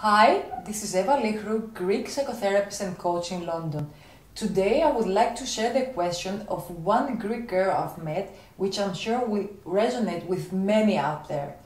Hi, this is Eva Lichru, Greek psychotherapist and coach in London. Today I would like to share the question of one Greek girl I've met, which I'm sure will resonate with many out there.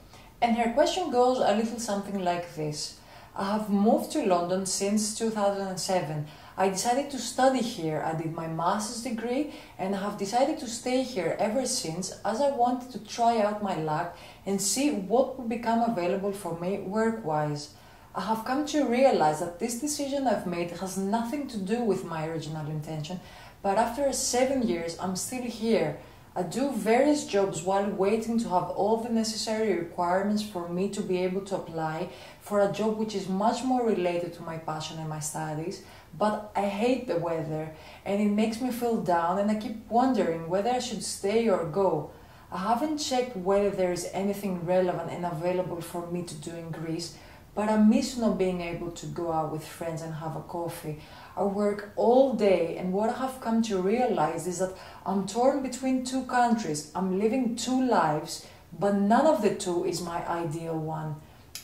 And her question goes a little something like this. I have moved to London since 2007. I decided to study here. I did my master's degree and I have decided to stay here ever since, as I wanted to try out my luck and see what would become available for me work-wise. I have come to realize that this decision I've made has nothing to do with my original intention, but after 7 years I'm still here. I do various jobs while waiting to have all the necessary requirements for me to be able to apply for a job which is much more related to my passion and my studies, but I hate the weather and it makes me feel down and I keep wondering whether I should stay or go. I haven't checked whether there is anything relevant and available for me to do in Greece, but I miss not being able to go out with friends and have a coffee. I work all day, and what I have come to realize is that I'm torn between two countries. I'm living two lives, but none of the two is my ideal one.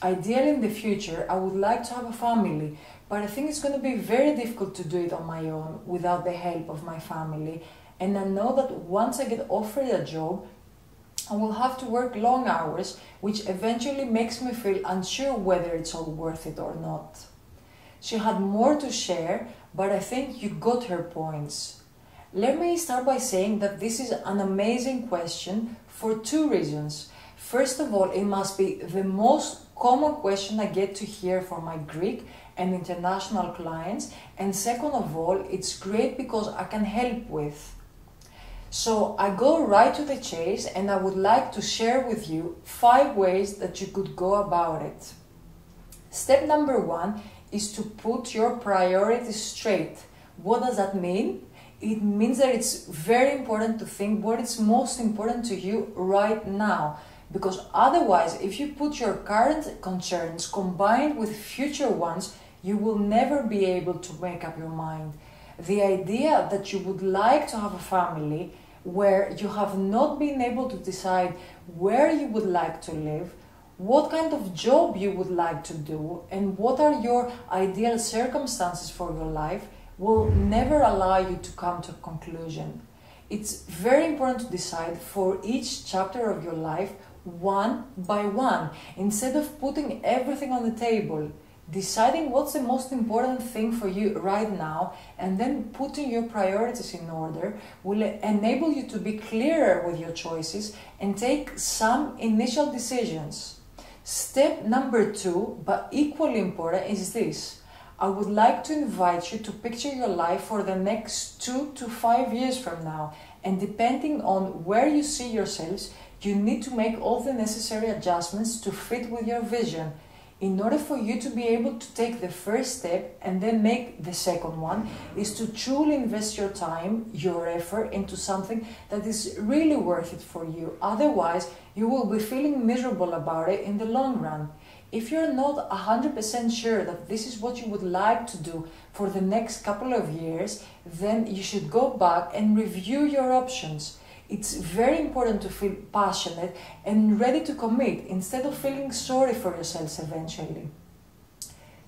Ideally, in the future, I would like to have a family, but I think it's going to be very difficult to do it on my own without the help of my family. And I know that once I get offered a job, I will have to work long hours, which eventually makes me feel unsure whether it's all worth it or not. She had more to share, but I think you got her points. Let me start by saying that this is an amazing question for two reasons. First of all, it must be the most common question I get to hear from my Greek and international clients, and second of all, it's great because I can help with. So I go right to the chase and I would like to share with you 5 ways that you could go about it. Step number 1 is to put your priorities straight. What does that mean? It means that it's very important to think what is most important to you right now. Because otherwise, if you put your current concerns combined with future ones, you will never be able to make up your mind. The idea that you would like to have a family where you have not been able to decide where you would like to live, what kind of job you would like to do, and what are your ideal circumstances for your life will never allow you to come to a conclusion. It's very important to decide for each chapter of your life one by one, instead of putting everything on the table. Deciding what's the most important thing for you right now and then putting your priorities in order will enable you to be clearer with your choices and take some initial decisions. Step number 2, but equally important, is this. I would like to invite you to picture your life for the next 2 to 5 years from now, and depending on where you see yourselves, you need to make all the necessary adjustments to fit with your vision. In order for you to be able to take the first step and then make the second one, is to truly invest your time, your effort into something that is really worth it for you. Otherwise, you will be feeling miserable about it in the long run. If you're not 100% sure that this is what you would like to do for the next couple of years, then you should go back and review your options. It's very important to feel passionate and ready to commit instead of feeling sorry for yourselves eventually.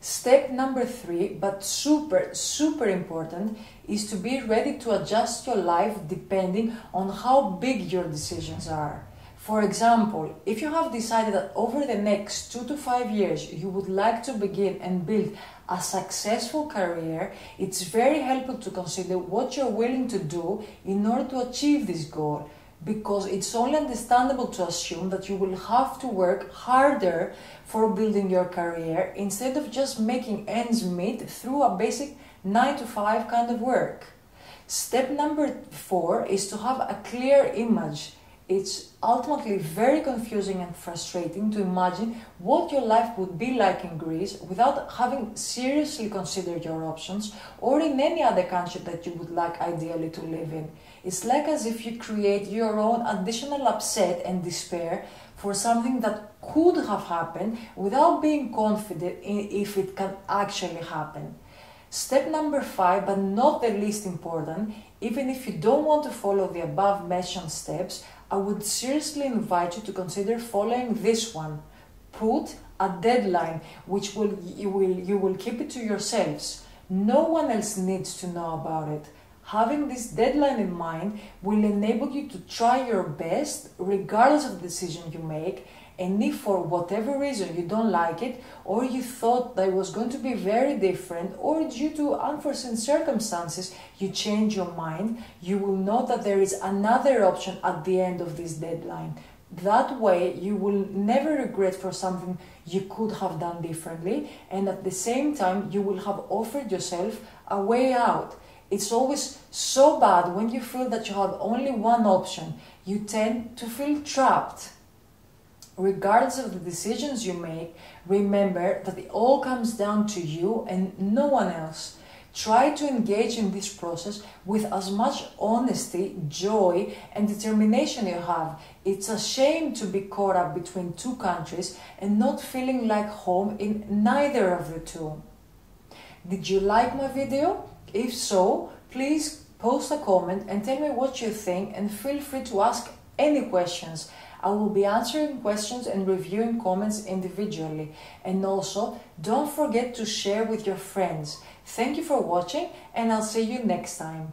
Step number 3, but super important, is to be ready to adjust your life depending on how big your decisions are. For example, if you have decided that over the next 2 to 5 years you would like to begin and build a successful career, it's very helpful to consider what you're willing to do in order to achieve this goal, because it's only understandable to assume that you will have to work harder for building your career instead of just making ends meet through a basic 9 to 5 kind of work. Step number 4 is to have a clear image. It's ultimately very confusing and frustrating to imagine what your life would be like in Greece without having seriously considered your options, or in any other country that you would like ideally to live in. It's like as if you create your own additional upset and despair for something that could have happened without being confident in if it can actually happen. Step number 5, but not the least important, even if you don't want to follow the above mentioned steps, I would seriously invite you to consider following this one. Put a deadline which you will keep it to yourselves. No one else needs to know about it. Having this deadline in mind will enable you to try your best regardless of the decision you make, and if for whatever reason you don't like it, or you thought that it was going to be very different, or due to unforeseen circumstances you change your mind, you will know that there is another option at the end of this deadline. That way you will never regret for something you could have done differently, and at the same time you will have offered yourself a way out. It's always so bad when you feel that you have only one option. You tend to feel trapped. Regardless of the decisions you make, remember that it all comes down to you and no one else. Try to engage in this process with as much honesty, joy, and determination you have. It's a shame to be caught up between two countries and not feeling like home in neither of the two. Did you like my video? If so, please post a comment and tell me what you think, and feel free to ask any questions. I will be answering questions and reviewing comments individually. And also, don't forget to share with your friends. Thank you for watching, and I'll see you next time.